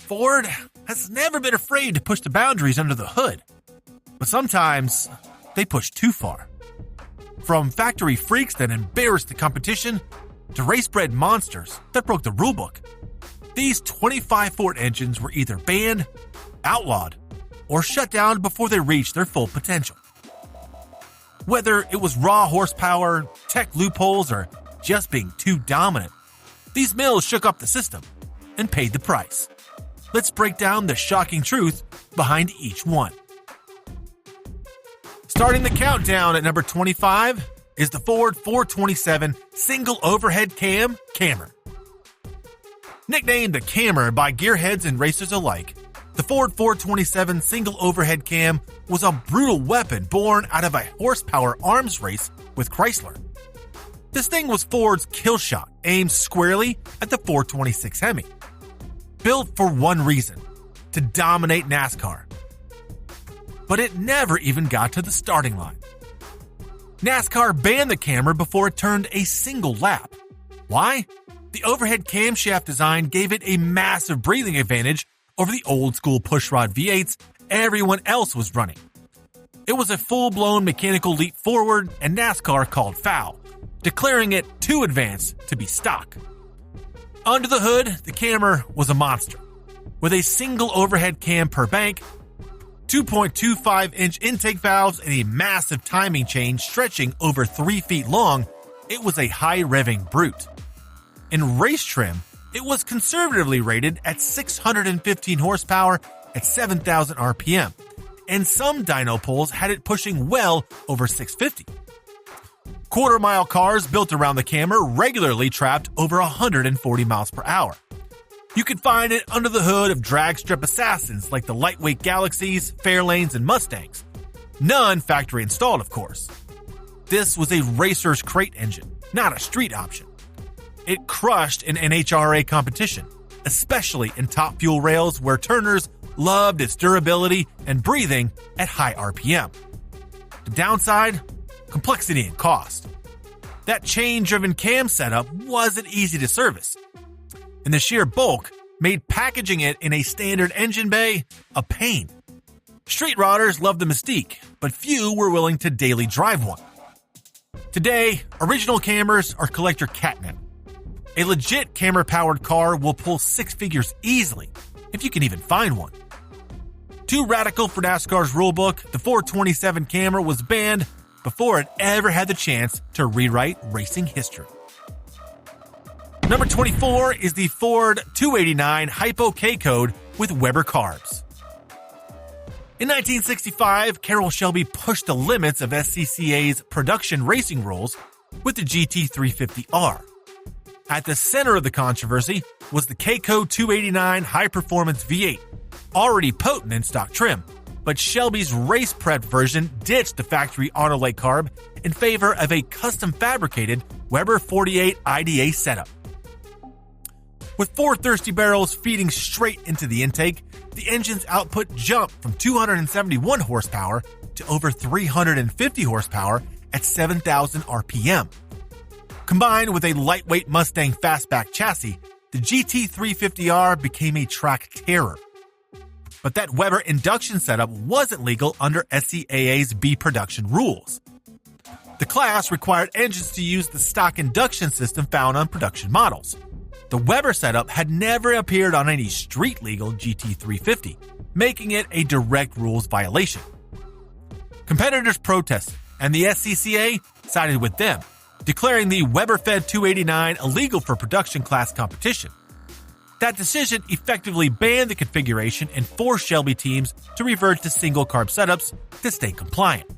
Ford has never been afraid to push the boundaries under the hood, but sometimes they push too far. From factory freaks that embarrassed the competition to race-bred monsters that broke the rulebook, these 25 Ford engines were either banned, outlawed, or shut down before they reached their full potential. Whether it was raw horsepower, tech loopholes, or just being too dominant, these mills shook up the system and paid the price. Let's break down the shocking truth behind each one. Starting the countdown at number 25 is the Ford 427 single overhead cam Cammer. Nicknamed the Cammer by gearheads and racers alike, the Ford 427 single overhead cam was a brutal weapon born out of a horsepower arms race with Chrysler. This thing was Ford's kill shot aimed squarely at the 426 Hemi. Built for one reason: to dominate NASCAR. But it never even got to the starting line. NASCAR banned the Cammer before it turned a single lap. Why? The overhead camshaft design gave it a massive breathing advantage over the old-school pushrod V8s everyone else was running. It was a full-blown mechanical leap forward, and NASCAR called foul, declaring it too advanced to be stock. Under the hood, the Cammer was a monster. With a single overhead cam per bank, 2.25-inch intake valves, and a massive timing chain stretching over 3 feet long, it was a high-revving brute. In race trim, it was conservatively rated at 615 horsepower at 7,000 RPM, and some dyno polls had it pushing well over 650. Quarter-mile cars built around the Cammer regularly trapped over 140 miles per hour. You could find it under the hood of drag strip assassins like the lightweight Galaxies, Fairlanes, and Mustangs. None factory installed, of course. This was a racer's crate engine, not a street option. It crushed in NHRA competition, especially in top fuel rails where turners loved its durability and breathing at high RPM. The downside? Complexity and cost. That chain-driven cam setup wasn't easy to service, and the sheer bulk made packaging it in a standard engine bay a pain. Street rodders loved the mystique, but few were willing to daily drive one. Today, original Cammers are collector catnip. A legit Cammer-powered car will pull 6 figures easily, if you can even find one. Too radical for NASCAR's rulebook, the 427 Cammer was banned before it ever had the chance to rewrite racing history. Number 24 is the Ford 289 Hypo K-Code with Weber carbs. In 1965, Carroll Shelby pushed the limits of SCCA's production racing rules with the GT350R. At the center of the controversy was the K-Code 289 high-performance V8, already potent in stock trim, but Shelby's race-prepped version ditched the factory Autolite carb in favor of a custom-fabricated Weber 48 IDA setup. With 4 thirsty barrels feeding straight into the intake, the engine's output jumped from 271 horsepower to over 350 horsepower at 7,000 RPM. Combined with a lightweight Mustang fastback chassis, the GT350R became a track terror. But that Weber induction setup wasn't legal under SCAA's B production rules. The class required engines to use the stock induction system found on production models. The Weber setup had never appeared on any street-legal GT350, making it a direct rules violation. Competitors protested, and the SCCA sided with them, declaring the Weber-fed 289 illegal for production class competition. That decision effectively banned the configuration and forced Shelby teams to revert to single-carb setups to stay compliant.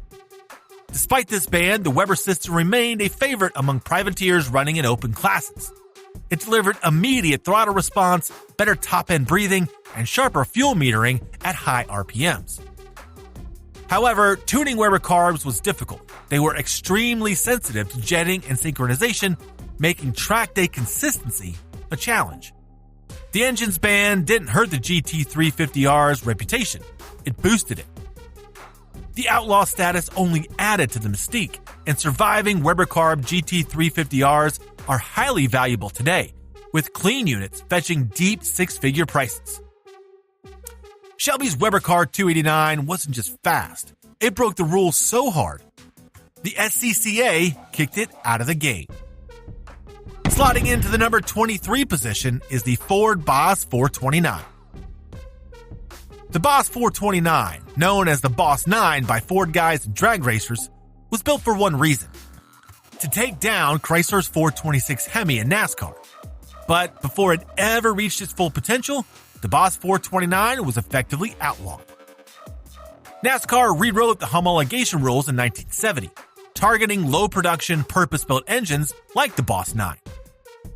Despite this ban, the Weber system remained a favorite among privateers running in open classes. It delivered immediate throttle response, better top-end breathing, and sharper fuel metering at high RPMs. However, tuning Weber carbs was difficult. They were extremely sensitive to jetting and synchronization, making track day consistency a challenge. The engine's ban didn't hurt the GT350R's reputation, it boosted it. The outlaw status only added to the mystique, and surviving Weber carb GT350Rs are highly valuable today, with clean units fetching deep 6-figure prices. Shelby's Weber Car 289 wasn't just fast, it broke the rules so hard. The SCCA kicked it out of the game. Slotting into the number 23 position is the Ford Boss 429. The Boss 429, known as the Boss 9 by Ford guys and drag racers, was built for one reason: to take down Chrysler's 426 Hemi in NASCAR. But before it ever reached its full potential, the Boss 429 was effectively outlawed. NASCAR rewrote the homologation rules in 1970, targeting low-production, purpose-built engines like the Boss 9.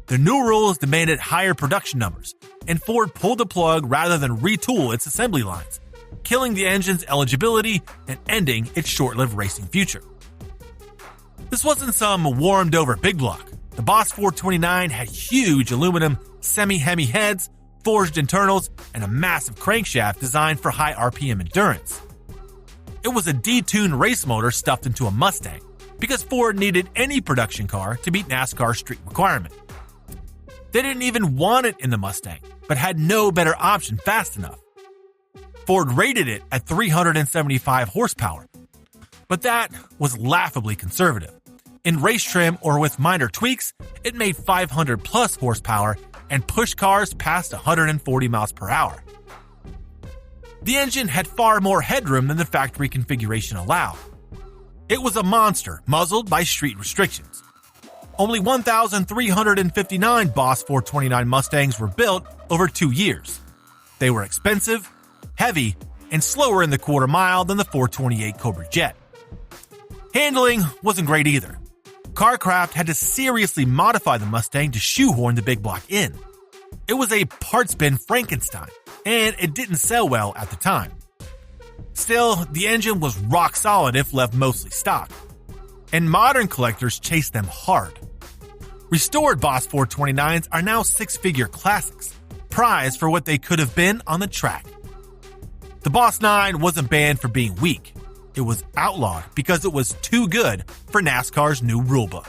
The new rules demanded higher production numbers, and Ford pulled the plug rather than retool its assembly lines, killing the engine's eligibility and ending its short-lived racing future. This wasn't some warmed-over big block. The Boss 429 had huge aluminum semi-Hemi heads, forged internals, and a massive crankshaft designed for high RPM endurance. It was a detuned race motor stuffed into a Mustang, because Ford needed any production car to meet NASCAR's street requirement. They didn't even want it in the Mustang, but had no better option fast enough. Ford rated it at 375 horsepower, but that was laughably conservative. In race trim or with minor tweaks, it made 500 plus horsepower and pushed cars past 140 miles per hour. The engine had far more headroom than the factory configuration allowed. It was a monster muzzled by street restrictions. Only 1,359 Boss 429 Mustangs were built over 2 years. They were expensive, heavy, and slower in the quarter mile than the 428 Cobra Jet. Handling wasn't great either. Carcraft had to seriously modify the Mustang to shoehorn the big block in. It was a parts bin Frankenstein, and it didn't sell well at the time. Still, the engine was rock solid if left mostly stock, and modern collectors chased them hard. Restored Boss 429s are now six-figure classics, prized for what they could have been on the track. The Boss 9 wasn't banned for being weak. It was outlawed because it was too good for NASCAR's new rulebook.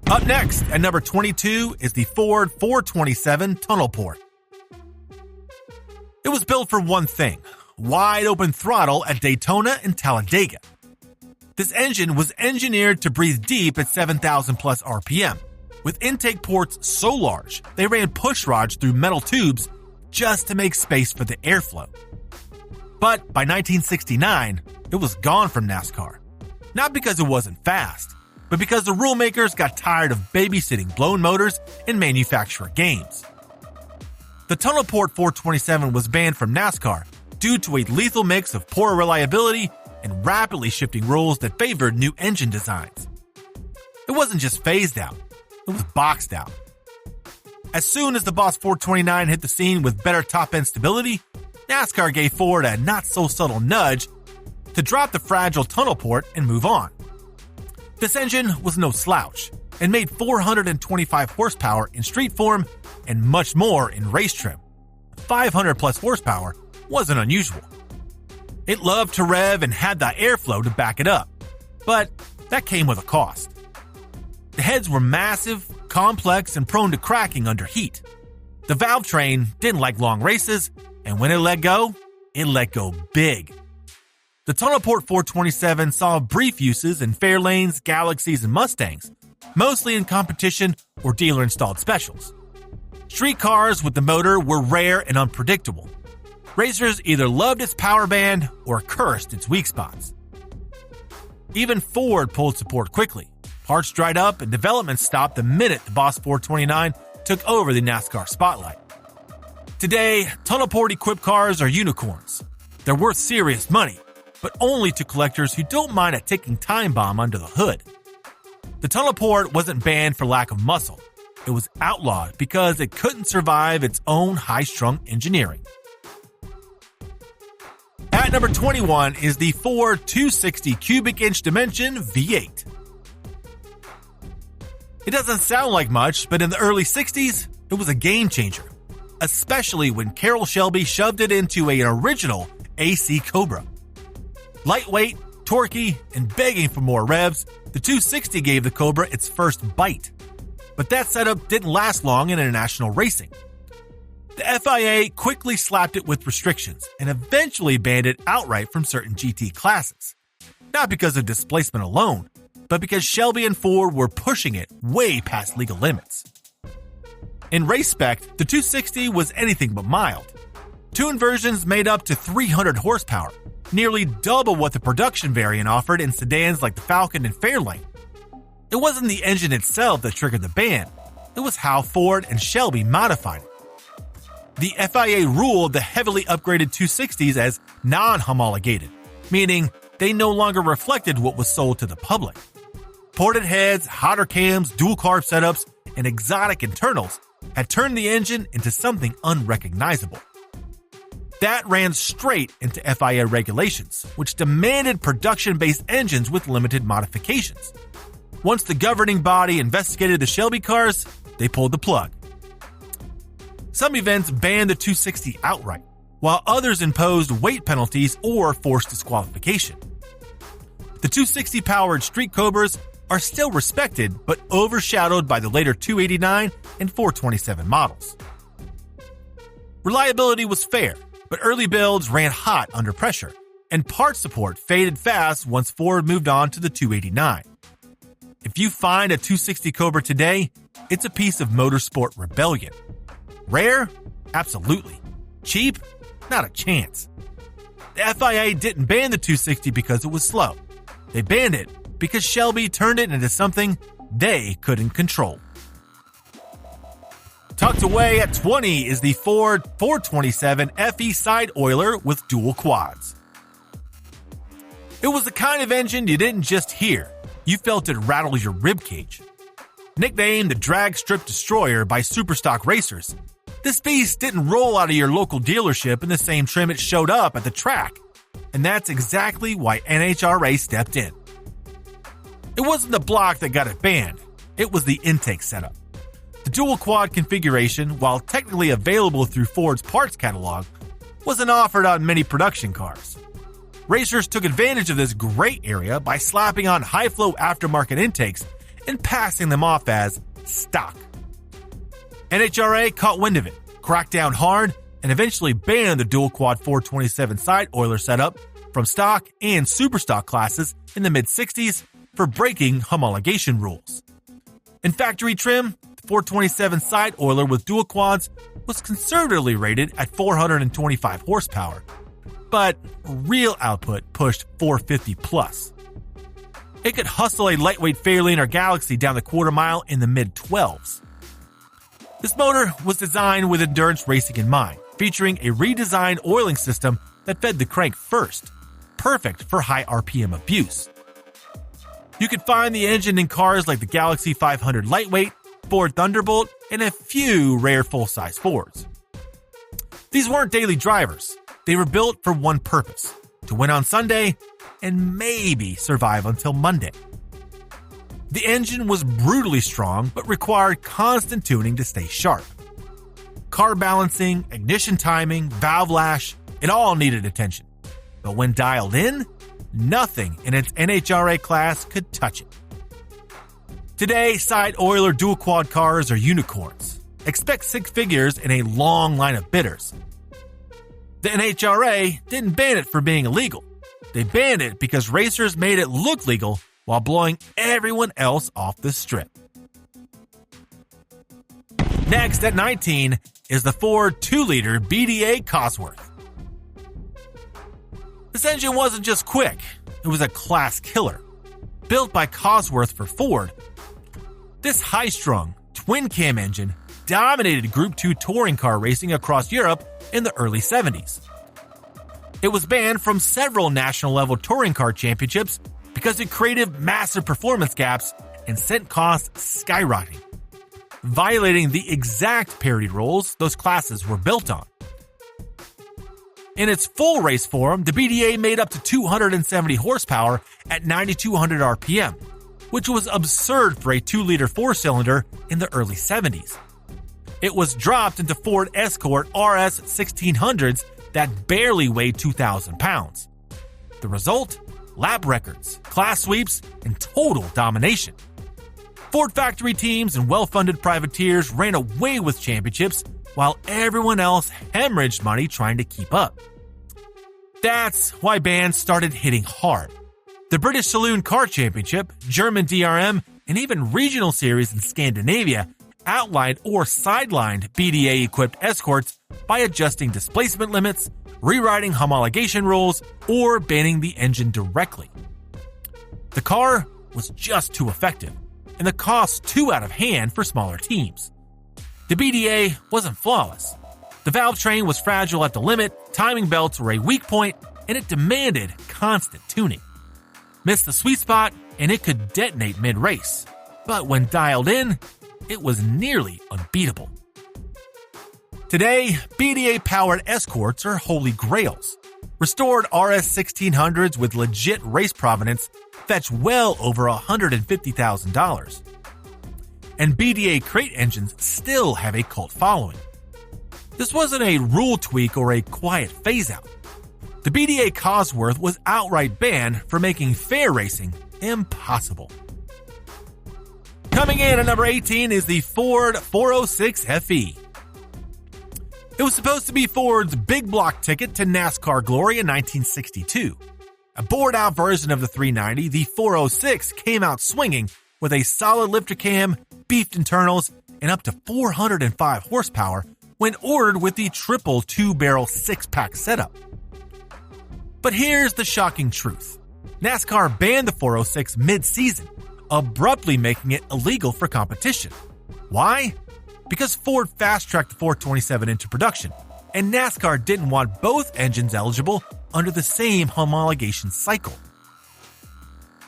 Up next, at number 22, is the Ford 427 Tunnel Port. It was built for one thing: wide open throttle at Daytona and Talladega. This engine was engineered to breathe deep at 7,000 plus RPM, with intake ports so large they ran push rods through metal tubes just to make space for the airflow. But by 1969, it was gone from NASCAR. Not because it wasn't fast, but because the rule makers got tired of babysitting blown motors in manufacturer games. The Tunnel Port 427 was banned from NASCAR due to a lethal mix of poor reliability and rapidly shifting rules that favored new engine designs. It wasn't just phased out, it was boxed out. As soon as the Boss 429 hit the scene with better top-end stability, NASCAR gave Ford a not-so-subtle nudge to drop the fragile tunnel port and move on. This engine was no slouch and made 425 horsepower in street form and much more in race trim. 500 plus horsepower wasn't unusual. It loved to rev and had the airflow to back it up, but that came with a cost. The heads were massive, complex, and prone to cracking under heat. The valve train didn't like long races, and when it let go big. The Tunnel Port 427 saw brief uses in Fairlanes, Galaxies, and Mustangs, mostly in competition or dealer-installed specials. Street cars with the motor were rare and unpredictable. Racers either loved its power band or cursed its weak spots. Even Ford pulled support quickly. Parts dried up and development stopped the minute the Boss 429 took over the NASCAR spotlight. Today, tunnel port equipped cars are unicorns. They're worth serious money, but only to collectors who don't mind a ticking time bomb under the hood. The tunnel port wasn't banned for lack of muscle. It was outlawed because it couldn't survive its own high-strung engineering. At number 21 is the Ford 260 cubic inch dimension V8. It doesn't sound like much, but in the early 60s, it was a game changer, especially when Carroll Shelby shoved it into an original AC Cobra. Lightweight, torquey, and begging for more revs, the 260 gave the Cobra its first bite. But that setup didn't last long in international racing. The FIA quickly slapped it with restrictions and eventually banned it outright from certain GT classes. Not because of displacement alone, but because Shelby and Ford were pushing it way past legal limits. In race spec, the 260 was anything but mild. Tuned versions made up to 300 horsepower, nearly double what the production variant offered in sedans like the Falcon and Fairlane. It wasn't the engine itself that triggered the ban, it was how Ford and Shelby modified it. The FIA ruled the heavily upgraded 260s as non-homologated, meaning they no longer reflected what was sold to the public. Ported heads, hotter cams, dual carb setups, and exotic internals had turned the engine into something unrecognizable. That ran straight into FIA regulations, which demanded production-based engines with limited modifications. Once the governing body investigated the Shelby cars, they pulled the plug. Some events banned the 260 outright, while others imposed weight penalties or forced disqualification. The 260-powered Street Cobras are still respected, but overshadowed by the later 289 and 427 models. Reliability was fair, but early builds ran hot under pressure, and part support faded fast once Ford moved on to the 289. If you find a 260 Cobra today, it's a piece of motorsport rebellion. Rare? Absolutely. Cheap? Not a chance. The FIA didn't ban the 260 because it was slow. They banned it because Shelby turned it into something they couldn't control. Tucked away at 20 is the Ford 427 FE side oiler with dual quads. It was the kind of engine you didn't just hear, you felt it rattle your ribcage. Nicknamed the drag strip destroyer by superstock racers, this beast didn't roll out of your local dealership in the same trim it showed up at the track, and that's exactly why NHRA stepped in. It wasn't the block that got it banned, it was the intake setup. The dual quad configuration, while technically available through Ford's parts catalog, wasn't offered on many production cars. Racers took advantage of this gray area by slapping on high-flow aftermarket intakes and passing them off as stock. NHRA caught wind of it, cracked down hard, and eventually banned the dual quad 427 side oiler setup from stock and superstock classes in the mid-60s for breaking homologation rules. In factory trim, the 427 side oiler with dual quads was conservatively rated at 425 horsepower, but real output pushed 450 plus. It could hustle a lightweight Fairlane or Galaxy down the quarter mile in the mid-12s. This motor was designed with endurance racing in mind, featuring a redesigned oiling system that fed the crank first, perfect for high RPM abuse. You could find the engine in cars like the Galaxy 500 Lightweight, Ford Thunderbolt, and a few rare full-size Fords. These weren't daily drivers. They were built for one purpose: to win on Sunday and maybe survive until Monday. The engine was brutally strong but required constant tuning to stay sharp. Car balancing, ignition timing, valve lash, it all needed attention. But when dialed in, nothing in its NHRA class could touch it. Today, side oiler dual quad cars are unicorns. Expect six figures in a long line of bidders. The NHRA didn't ban it for being illegal. They banned it because racers made it look legal while blowing everyone else off the strip. Next, at 19, is the Ford 2-liter BDA Cosworth. This engine wasn't just quick, it was a class killer. Built by Cosworth for Ford, this high-strung, twin-cam engine dominated Group 2 touring car racing across Europe in the early 70s. It was banned from several national-level touring car championships because it created massive performance gaps and sent costs skyrocketing, violating the exact parity rules those classes were built on. In its full race form, the BDA made up to 270 horsepower at 9,200 RPM, which was absurd for a 2-liter 4-cylinder in the early 70s. It was dropped into Ford Escort RS 1600s that barely weighed 2,000 pounds. The result? Lap records, class sweeps, and total domination. Ford factory teams and well-funded privateers ran away with championships while everyone else hemorrhaged money trying to keep up. That's why bans started hitting hard. The British Saloon Car Championship, German DRM, and even regional series in Scandinavia outlined or sidelined BDA-equipped escorts by adjusting displacement limits, rewriting homologation rules, or banning the engine directly. The car was just too effective, and the costs too out of hand for smaller teams. The BDA wasn't flawless. The valve train was fragile at the limit, timing belts were a weak point, and it demanded constant tuning. Miss the sweet spot, and it could detonate mid-race. But when dialed in, it was nearly unbeatable. Today, BDA-powered escorts are holy grails. Restored RS 1600s with legit race provenance fetch well over $150,000. And BDA crate engines still have a cult following. This wasn't a rule tweak or a quiet phase-out. The BDA Cosworth was outright banned for making fair racing impossible. Coming in at number 18 is the Ford 406 FE. It was supposed to be Ford's big block ticket to NASCAR glory in 1962. A bored-out version of the 390, the 406 came out swinging with a solid lifter cam, beefed internals, and up to 405 horsepower when ordered with the triple two-barrel six-pack setup. But here's the shocking truth. NASCAR banned the 406 mid-season, abruptly making it illegal for competition. Why? Because Ford fast-tracked the 427 into production, and NASCAR didn't want both engines eligible under the same homologation cycle.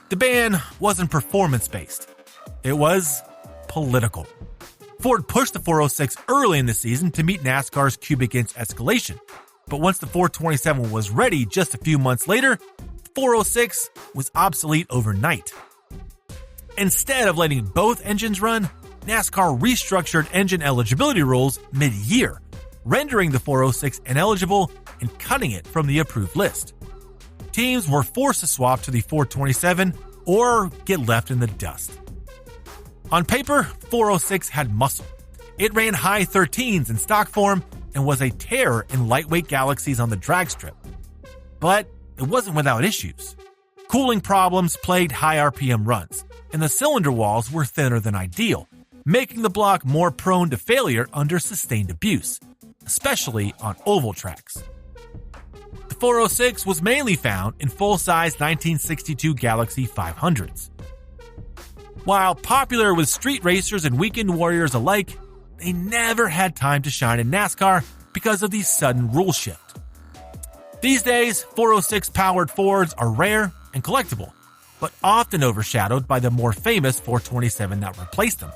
The ban wasn't performance-based. It was political. Ford pushed the 406 early in the season to meet NASCAR's cubic inch escalation, but once the 427 was ready just a few months later, the 406 was obsolete overnight. Instead of letting both engines run, NASCAR restructured engine eligibility rules mid-year, rendering the 406 ineligible and cutting it from the approved list. Teams were forced to swap to the 427 or get left in the dust. On paper, 406 had muscle. It ran high 13s in stock form and was a terror in lightweight galaxies on the drag strip. But it wasn't without issues. Cooling problems plagued high RPM runs, and the cylinder walls were thinner than ideal, making the block more prone to failure under sustained abuse, especially on oval tracks. The 406 was mainly found in full-size 1962 Galaxy 500s. While popular with street racers and weekend warriors alike, they never had time to shine in NASCAR because of the sudden rule shift. These days, 406-powered Fords are rare and collectible, but often overshadowed by the more famous 427 that replaced them.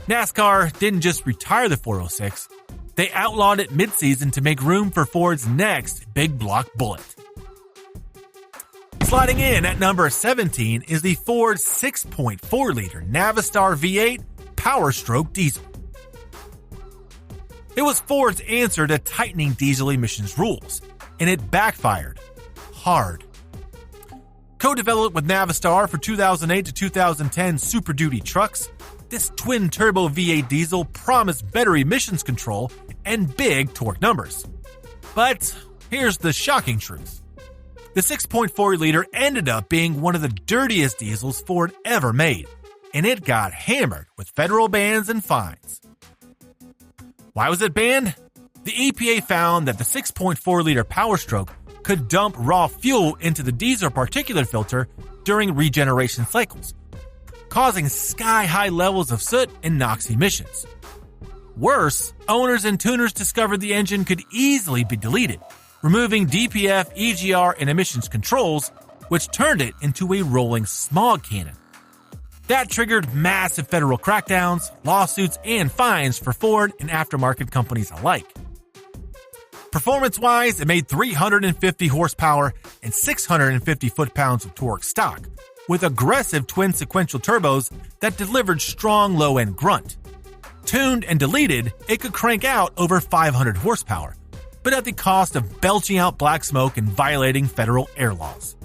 NASCAR didn't just retire the 406, they outlawed it mid-season to make room for Ford's next big block bullet. Sliding in at number 17 is the Ford 6.4-liter Navistar V8 Power Stroke Diesel. It was Ford's answer to tightening diesel emissions rules, and it backfired hard. Co-developed with Navistar for 2008 to 2010 Super Duty trucks, this twin-turbo V8 diesel promised better emissions control and big torque numbers. But here's the shocking truth. The 6.4-liter ended up being one of the dirtiest diesels Ford ever made, and it got hammered with federal bans and fines. Why was it banned? The EPA found that the 6.4-liter Power Stroke could dump raw fuel into the diesel particulate filter during regeneration cycles, causing sky-high levels of soot and NOx emissions. Worse, owners and tuners discovered the engine could easily be deleted, removing DPF, EGR, and emissions controls, which turned it into a rolling smog cannon. That triggered massive federal crackdowns, lawsuits, and fines for Ford and aftermarket companies alike. Performance-wise, it made 350 horsepower and 650 foot-pounds of torque stock, with aggressive twin sequential turbos that delivered strong low-end grunt. Tuned and deleted, it could crank out over 500 horsepower, but at the cost of belching out black smoke and violating federal air laws.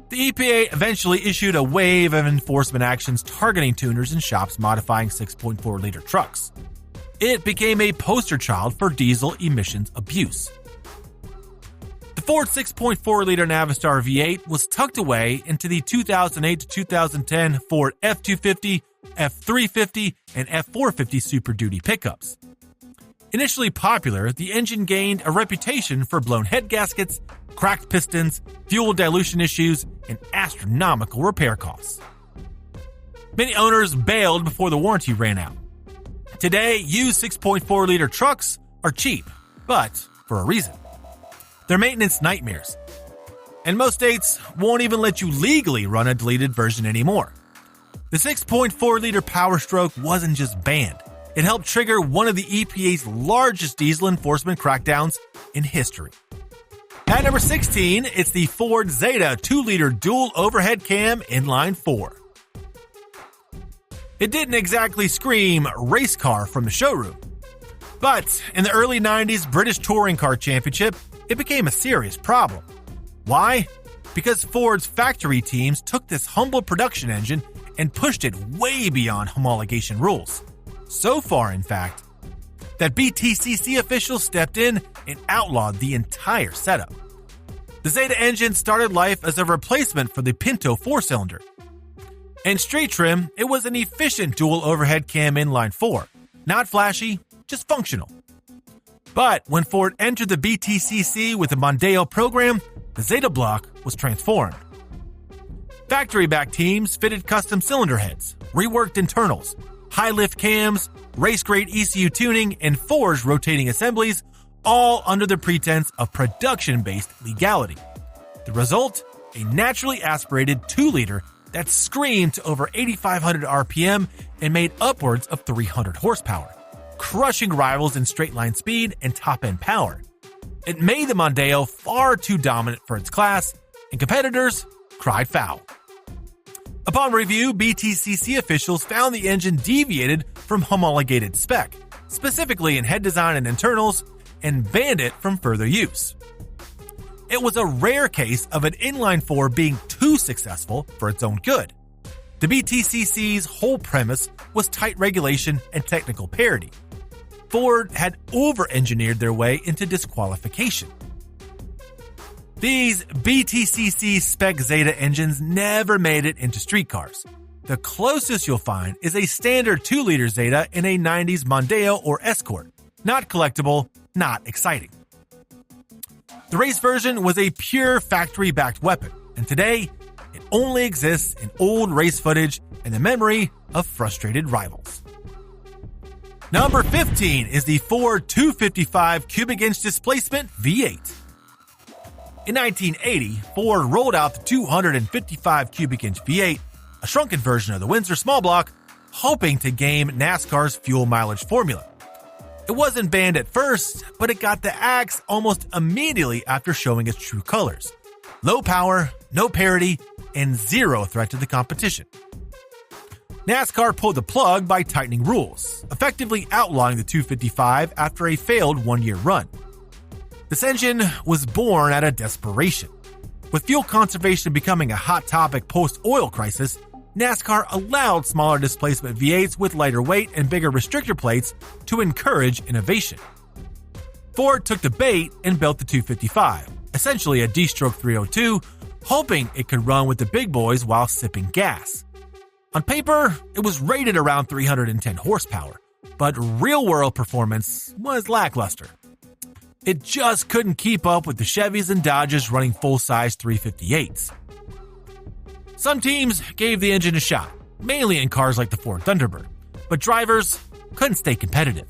The EPA eventually issued a wave of enforcement actions targeting tuners and shops modifying 6.4-liter trucks. It became a poster child for diesel emissions abuse. The Ford 6.4-liter Navistar V8 was tucked away into the 2008 to 2010 Ford F-250, F-350, and F-450 Super Duty pickups. Initially popular, the engine gained a reputation for blown head gaskets, cracked pistons, fuel dilution issues, and astronomical repair costs. Many owners bailed before the warranty ran out. Today, used 6.4-liter trucks are cheap, but for a reason. They're maintenance nightmares. And most states won't even let you legally run a deleted version anymore. The 6.4-liter Power Stroke wasn't just banned. It helped trigger one of the EPA's largest diesel enforcement crackdowns in history. At number 16, it's the Ford Zeta 2-liter dual overhead cam inline 4. It didn't exactly scream race car from the showroom. But in the early 90s British Touring Car Championship, it became a serious problem. Why? Because Ford's factory teams took this humble production engine and pushed it way beyond homologation rules. So far, in fact, that BTCC officials stepped in and outlawed the entire setup. The Zeta engine started life as a replacement for the Pinto 4-cylinder. In street trim, it was an efficient dual overhead cam inline 4. Not flashy, just functional. But when Ford entered the BTCC with the Mondeo program, the Zeta block was transformed. Factory-backed teams fitted custom cylinder heads, reworked internals, high-lift cams, race-grade ECU tuning, and forged rotating assemblies, all under the pretense of production-based legality. The result? A naturally aspirated 2-liter that screamed to over 8,500 RPM and made upwards of 300 horsepower, crushing rivals in straight-line speed and top-end power. It made the Mondeo far too dominant for its class, and competitors cried foul. Upon review, BTCC officials found the engine deviated from homologated spec, specifically in head design and internals, and banned it from further use. It was a rare case of an inline 4 being too successful for its own good. The BTCC's whole premise was tight regulation and technical parity. Ford had over-engineered their way into disqualification. These BTCC spec Zeta engines never made it into street cars. The closest you'll find is a standard 2-liter Zeta in a 90s Mondeo or Escort. Not collectible, not exciting. The race version was a pure factory-backed weapon, and today, it only exists in old race footage and the memory of frustrated rivals. Number 15 is the Ford 255 cubic inch displacement V8. In 1980, Ford rolled out the 255 cubic inch V8, a shrunken version of the Windsor small block, hoping to game NASCAR's fuel mileage formula. It wasn't banned at first, but it got the axe almost immediately after showing its true colors. Low power, no parity, and zero threat to the competition. NASCAR pulled the plug by tightening rules, effectively outlawing the 255 after a failed one-year run. This engine was born out of desperation. With fuel conservation becoming a hot topic post-oil crisis, NASCAR allowed smaller displacement V8s with lighter weight and bigger restrictor plates to encourage innovation. Ford took the bait and built the 255, essentially a D-stroke 302, hoping it could run with the big boys while sipping gas. On paper, it was rated around 310 horsepower, but real-world performance was lackluster. It just couldn't keep up with the Chevys and Dodges running full-size 358s. Some teams gave the engine a shot, mainly in cars like the Ford Thunderbird, but drivers couldn't stay competitive.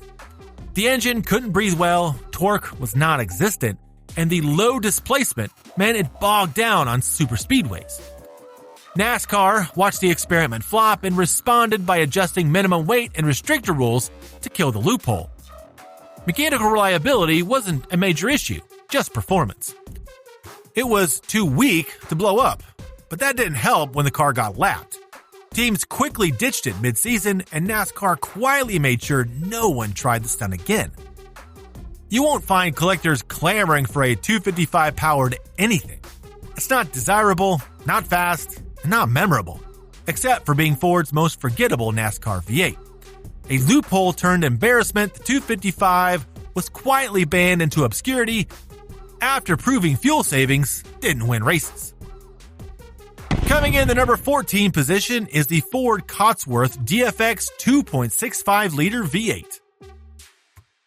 The engine couldn't breathe well, torque was non-existent, and the low displacement meant it bogged down on super speedways. NASCAR watched the experiment flop and responded by adjusting minimum weight and restrictor rules to kill the loophole. Mechanical reliability wasn't a major issue, just performance. It was too weak to blow up, but that didn't help when the car got lapped. Teams quickly ditched it mid-season, and NASCAR quietly made sure no one tried the stunt again. You won't find collectors clamoring for a 255-powered anything. It's not desirable, not fast, and not memorable, except for being Ford's most forgettable NASCAR V8. A loophole-turned embarrassment, the 255 was quietly banned into obscurity after proving fuel savings didn't win races. Coming in the number 14 position is the Ford Cosworth DFX 2.65-liter V8.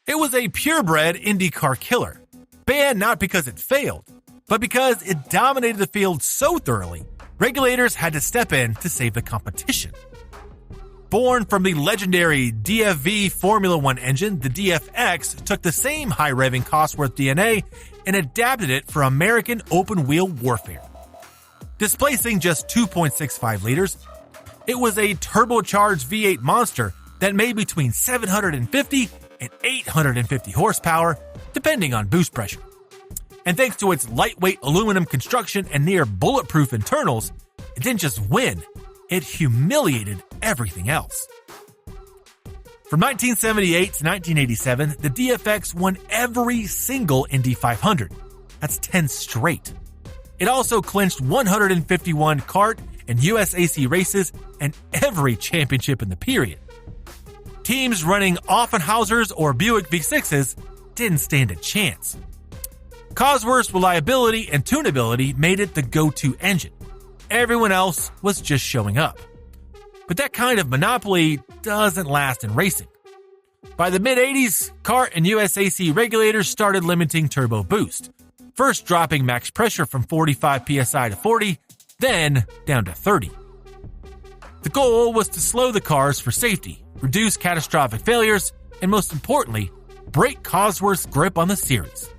It was a purebred IndyCar killer, banned not because it failed, but because it dominated the field so thoroughly, regulators had to step in to save the competition. Born from the legendary DFV Formula One engine, the DFX took the same high-revving Cosworth DNA and adapted it for American open-wheel warfare. Displacing just 2.65 liters, it was a turbocharged V8 monster that made between 750 and 850 horsepower, depending on boost pressure. And thanks to its lightweight aluminum construction and near bulletproof internals, it didn't just win, it humiliated everything else. From 1978 to 1987, the DFX won every single Indy 500. That's 10 straight. It also clinched 151 kart and USAC races and every championship in the period. Teams running Offenhausers or Buick V6s didn't stand a chance. Cosworth's reliability and tunability made it the go-to engine. Everyone else was just showing up. But that kind of monopoly doesn't last in racing. By the mid-80s, kart and USAC regulators started limiting turbo boost, first dropping max pressure from 45 psi to 40, then down to 30. The goal was to slow the cars for safety, reduce catastrophic failures, and most importantly, break Cosworth's grip on the series.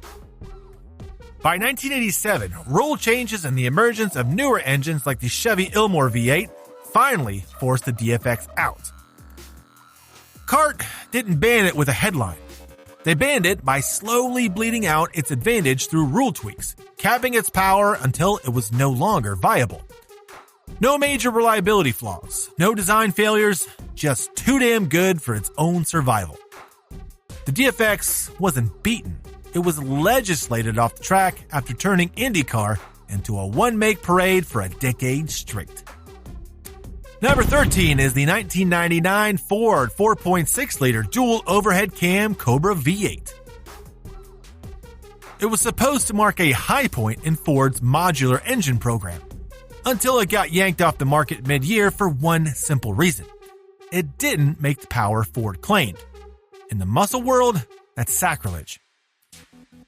By 1987, rule changes and the emergence of newer engines like the Chevy Ilmor V8 finally forced the DFX out. Kart didn't ban it with a headline. They banned it by slowly bleeding out its advantage through rule tweaks, capping its power until it was no longer viable. No major reliability flaws, no design failures, just too damn good for its own survival. The DFX wasn't beaten. It was legislated off the track after turning IndyCar into a one-make parade for a decade straight. Number 13 is the 1999 Ford 4.6-liter dual overhead cam Cobra V8. It was supposed to mark a high point in Ford's modular engine program, until it got yanked off the market mid-year for one simple reason. It didn't make the power Ford claimed. In the muscle world, that's sacrilege.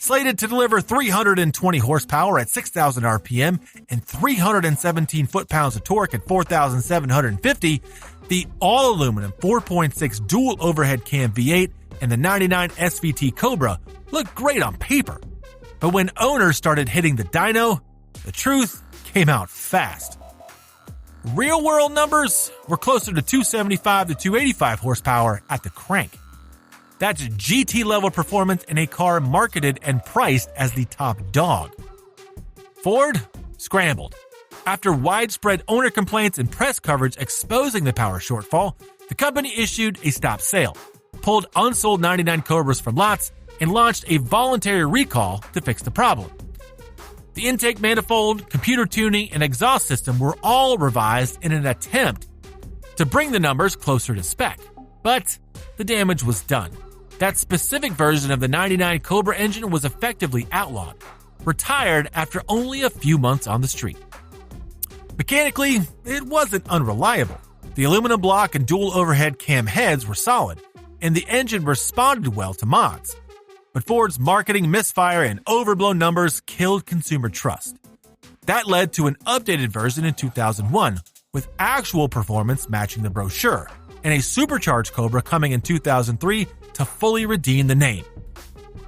Slated to deliver 320 horsepower at 6,000 RPM and 317 foot-pounds of torque at 4,750, the all-aluminum 4.6 dual overhead cam V8 and the 99 SVT Cobra looked great on paper. But when owners started hitting the dyno, the truth came out fast. Real-world numbers were closer to 275 to 285 horsepower at the crank. That's GT-level performance in a car marketed and priced as the top dog. Ford scrambled. After widespread owner complaints and press coverage exposing the power shortfall, the company issued a stop sale, pulled unsold 99 Cobras from lots, and launched a voluntary recall to fix the problem. The intake manifold, computer tuning, and exhaust system were all revised in an attempt to bring the numbers closer to spec. But the damage was done. That specific version of the 99 Cobra engine was effectively outlawed, retired after only a few months on the street. Mechanically, it wasn't unreliable. The aluminum block and dual overhead cam heads were solid, and the engine responded well to mods. But Ford's marketing misfire and overblown numbers killed consumer trust. That led to an updated version in 2001, with actual performance matching the brochure, and a supercharged Cobra coming in 2003 to fully redeem the name.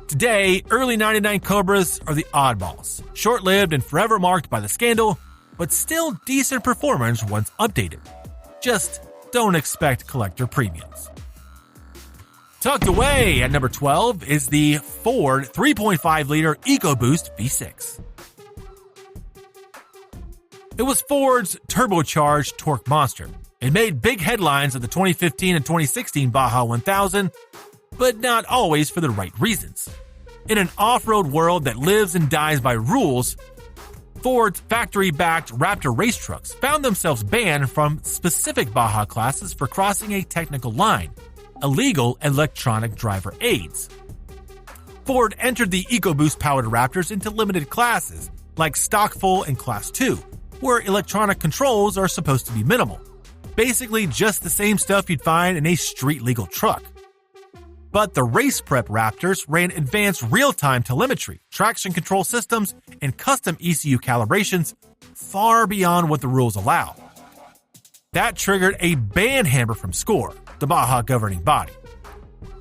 Today, early 99 Cobras are the oddballs, short-lived and forever marked by the scandal, but still decent performance once updated. Just don't expect collector premiums. Tucked away at number 12 is the Ford 3.5-liter EcoBoost V6. It was Ford's turbocharged torque monster. It made big headlines at the 2015 and 2016 Baja 1000, but not always for the right reasons. In an off-road world that lives and dies by rules, Ford's factory-backed Raptor race trucks found themselves banned from specific Baja classes for crossing a technical line, illegal electronic driver aids. Ford entered the EcoBoost-powered Raptors into limited classes, like stock full and Class 2, where electronic controls are supposed to be minimal. Basically just the same stuff you'd find in a street-legal truck. But the race prep Raptors ran advanced real-time telemetry, traction control systems, and custom ECU calibrations far beyond what the rules allow. That triggered a ban hammer from SCORE, the Baja governing body.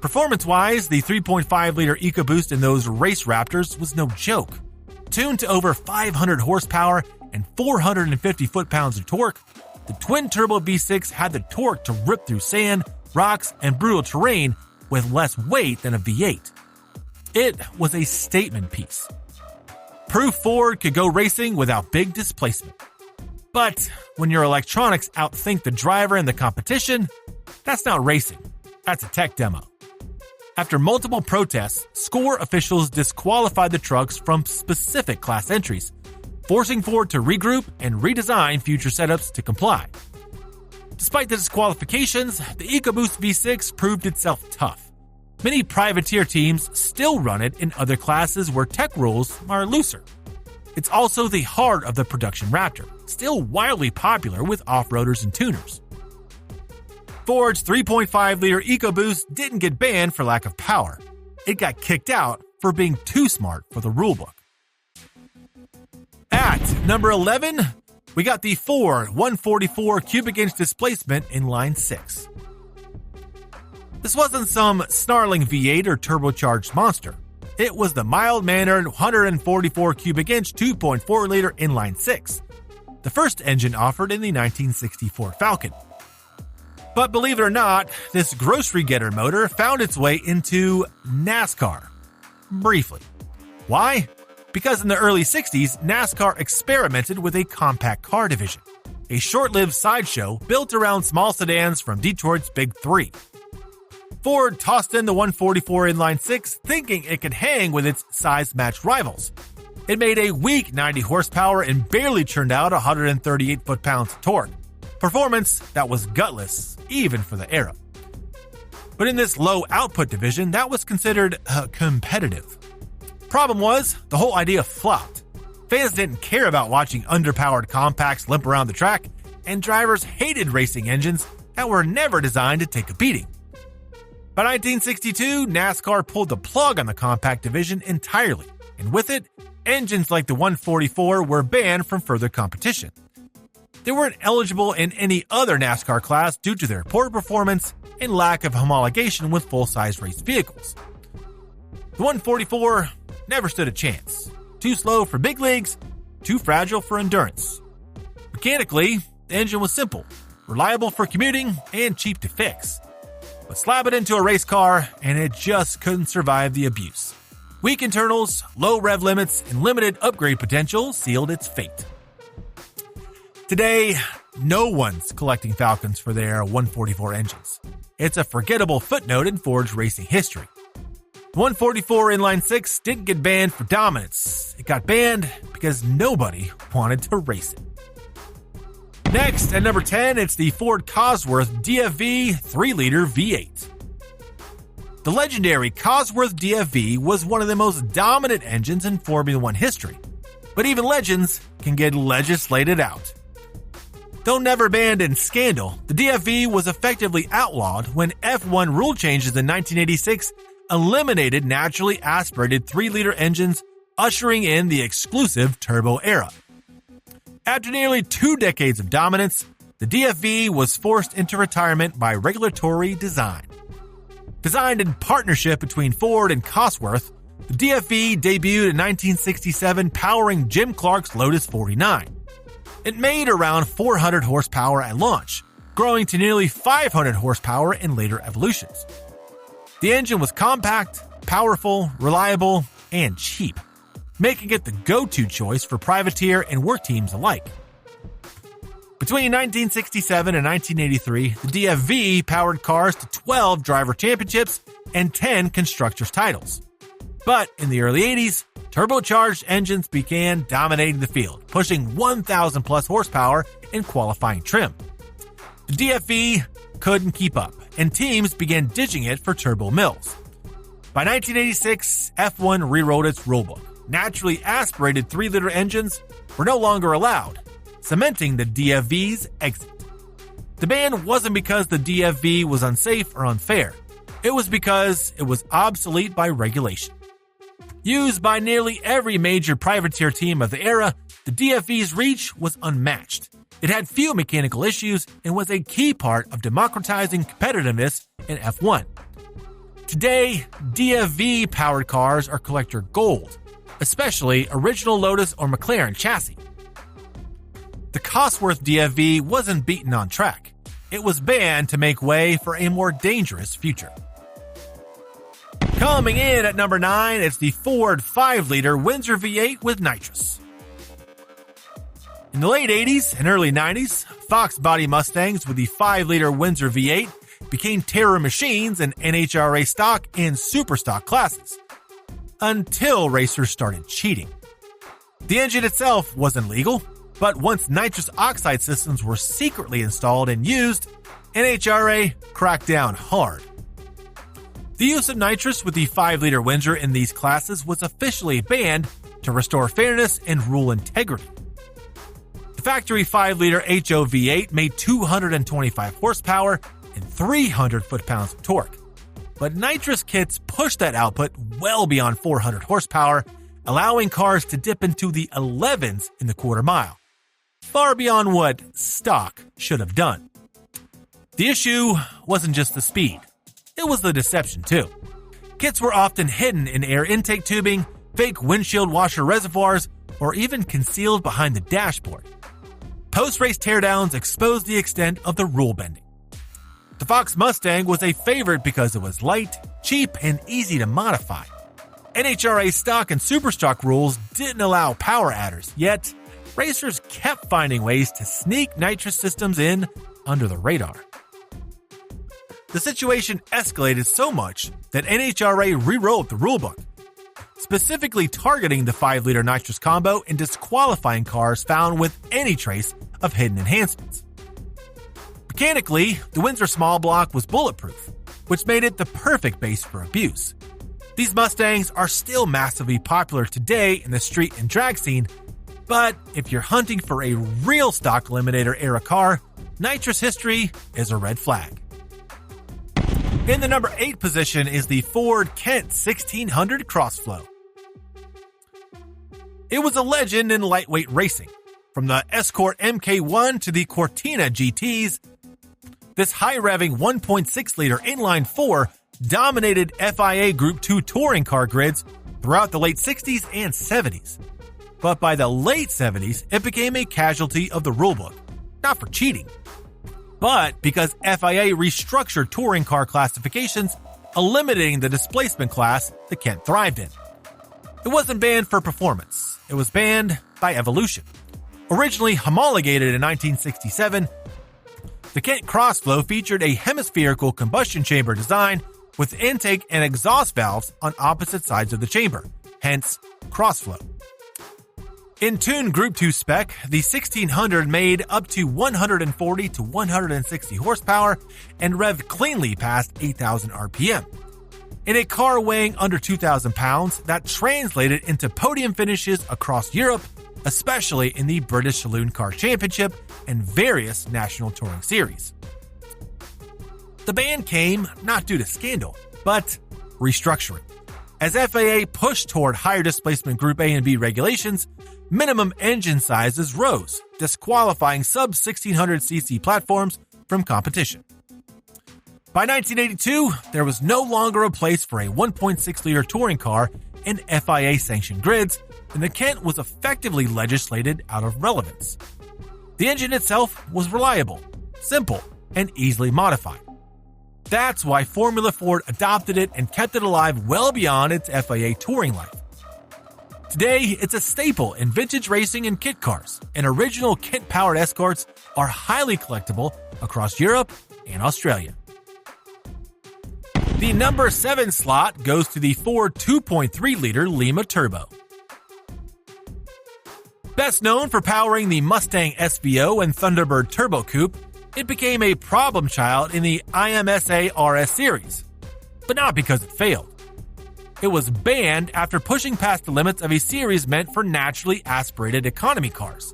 Performance-wise, the 3.5-liter EcoBoost in those race Raptors was no joke. Tuned to over 500 horsepower and 450 foot-pounds of torque, the twin-turbo V6 had the torque to rip through sand, rocks, and brutal terrain with less weight than a V8. It was a statement piece. Proof Ford could go racing without big displacement. But when your electronics outthink the driver in the competition, that's not racing. That's a tech demo. After multiple protests, SCORE officials disqualified the trucks from specific class entries, forcing Ford to regroup and redesign future setups to comply. Despite the disqualifications, the EcoBoost V6 proved itself tough. Many privateer teams still run it in other classes where tech rules are looser. It's also the heart of the production Raptor, still wildly popular with off-roaders and tuners. Ford's 3.5-liter EcoBoost didn't get banned for lack of power. It got kicked out for being too smart for the rulebook. At number 11, we got the Ford 144 cubic inch displacement inline 6. This wasn't some snarling V8 or turbocharged monster. It was the mild-mannered 144 cubic inch 2.4-liter inline 6, the first engine offered in the 1964 Falcon. But believe it or not, this grocery getter motor found its way into NASCAR. Briefly. Why? Because in the early 60s, NASCAR experimented with a compact car division, a short-lived sideshow built around small sedans from Detroit's Big Three. Ford tossed in the 144 inline 6 thinking it could hang with its size-matched rivals. It made a weak 90 horsepower and barely churned out 138 foot-pounds of torque. Performance that was gutless, even for the era. But in this low-output division, that was considered competitive. Problem was, the whole idea flopped. Fans didn't care about watching underpowered compacts limp around the track, and drivers hated racing engines that were never designed to take a beating. By 1962, NASCAR pulled the plug on the compact division entirely, and with it, engines like the 144 were banned from further competition. They weren't eligible in any other NASCAR class due to their poor performance and lack of homologation with full-size race vehicles. The 144 never stood a chance. Too slow for big leagues, too fragile for endurance. Mechanically, the engine was simple, reliable for commuting, and cheap to fix. But slap it into a race car, and it just couldn't survive the abuse. Weak internals, low rev limits, and limited upgrade potential sealed its fate. Today, no one's collecting Falcons for their 144 engines. It's a forgettable footnote in Ford's racing history. The 144 inline 6 didn't get banned for dominance. It got banned because nobody wanted to race it. Next, at number 10, it's the Ford Cosworth DFV 3-liter V8. The legendary Cosworth DFV was one of the most dominant engines in Formula One history. But even legends can get legislated out. Though never banned in scandal, the DFV was effectively outlawed when F1 rule changes in 1986 eliminated naturally aspirated 3-liter engines, ushering in the exclusive turbo era. After nearly 2 decades of dominance, the DFV was forced into retirement by regulatory design. Designed in partnership between Ford and Cosworth, the DFV debuted in 1967 powering Jim Clark's Lotus 49. It made around 400 horsepower at launch, growing to nearly 500 horsepower in later evolutions. The engine was compact, powerful, reliable, and cheap, making it the go-to choice for privateer and work teams alike. Between 1967 and 1983, the DFV powered cars to 12 driver championships and 10 constructors' titles. But in the early 80s, turbocharged engines began dominating the field, pushing 1,000 plus horsepower in qualifying trim. The DFV couldn't keep up, and teams began ditching it for turbo mills. By 1986, F1 rewrote its rulebook. Naturally aspirated 3-liter engines were no longer allowed, cementing the DFV's exit. The ban wasn't because the DFV was unsafe or unfair. It was because it was obsolete by regulation. Used by nearly every major privateer team of the era, the DFV's reach was unmatched. It had few mechanical issues and was a key part of democratizing competitiveness in F1. Today, DFV-powered cars are collector gold, especially original Lotus or McLaren chassis. The Cosworth DFV wasn't beaten on track. It was banned to make way for a more dangerous future. Coming in at number 9, it's the Ford 5-liter Windsor V8 with nitrous. In the late 80s and early 90s, Fox body Mustangs with the 5-liter Windsor V8 became terror machines in NHRA stock and super stock classes, until racers started cheating. The engine itself wasn't legal, but once nitrous oxide systems were secretly installed and used, NHRA cracked down hard. The use of nitrous with the 5-liter Windsor in these classes was officially banned to restore fairness and rule integrity. The factory 5-liter HO V8 made 225 horsepower and 300 foot-pounds of torque, but nitrous kits pushed that output well beyond 400 horsepower, allowing cars to dip into the 11s in the quarter mile, far beyond what stock should have done. The issue wasn't just the speed. It was the deception too. Kits were often hidden in air intake tubing, fake windshield washer reservoirs, or even concealed behind the dashboard. Post-race teardowns exposed the extent of the rule bending. The Fox Mustang was a favorite because it was light, cheap, and easy to modify. NHRA stock and super stock rules didn't allow power adders, yet racers kept finding ways to sneak nitrous systems in under the radar. The situation escalated so much that NHRA rewrote the rulebook, specifically targeting the 5-liter nitrous combo and disqualifying cars found with any trace of hidden enhancements. Mechanically, the Windsor small block was bulletproof, which made it the perfect base for abuse. These Mustangs are still massively popular today in the street and drag scene, but if you're hunting for a real stock eliminator era car, nitrous history is a red flag. In the number 8 position is the Ford Kent 1600 Crossflow. It was a legend in lightweight racing. From the Escort MK1 to the Cortina GTs, this high-revving 1.6-liter inline-4 dominated FIA Group 2 touring car grids throughout the late 60s and 70s. But by the late 70s, it became a casualty of the rulebook, not for cheating, but because FIA restructured touring car classifications, eliminating the displacement class the Kent thrived in. It wasn't banned for performance. It was banned by evolution. Originally homologated in 1967, the Kent Crossflow featured a hemispherical combustion chamber design with intake and exhaust valves on opposite sides of the chamber, hence Crossflow. In Tune Group 2 spec, the 1600 made up to 140 to 160 horsepower and revved cleanly past 8,000 RPM. In a car weighing under 2,000 pounds, that translated into podium finishes across Europe, especially in the British Saloon Car Championship and various national touring series. The ban came not due to scandal, but restructuring. As FAA pushed toward higher displacement Group A and B regulations, minimum engine sizes rose, disqualifying sub-1600cc platforms from competition. By 1982, there was no longer a place for a 1.6-liter touring car in FIA-sanctioned grids, and the Kent was effectively legislated out of relevance. The engine itself was reliable, simple, and easily modified. That's why Formula Ford adopted it and kept it alive well beyond its FIA touring life. Today, it's a staple in vintage racing and kit cars, and original Kent-powered Escorts are highly collectible across Europe and Australia. The number 7 slot goes to the Ford 2.3-liter Lima Turbo. Best known for powering the Mustang SVO and Thunderbird Turbo Coupe, it became a problem child in the IMSA RS series, but not because it failed. It was banned after pushing past the limits of a series meant for naturally aspirated economy cars.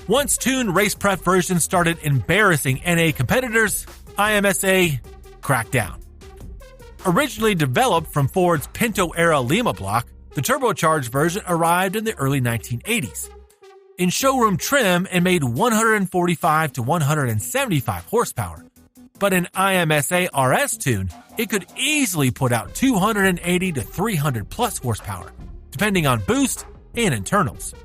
Once tuned race prep versions started embarrassing NA competitors, IMSA cracked down. Originally developed from Ford's Pinto-era Lima block, the turbocharged version arrived in the early 1980s. In showroom trim, it made 145 to 175 horsepower, but in IMSA RS tune, it could easily put out 280 to 300 plus horsepower, depending on boost and internals.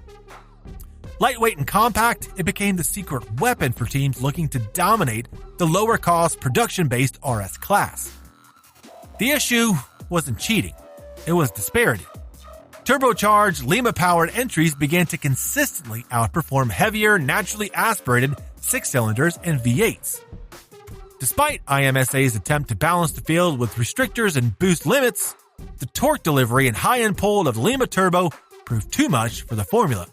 Lightweight and compact, it became the secret weapon for teams looking to dominate the lower-cost, production-based RS class. The issue wasn't cheating, it was disparity. Turbocharged, Lima-powered entries began to consistently outperform heavier, naturally aspirated 6-cylinders and V8s. Despite IMSA's attempt to balance the field with restrictors and boost limits, the torque delivery and high-end pull of Lima Turbo proved too much for the formula.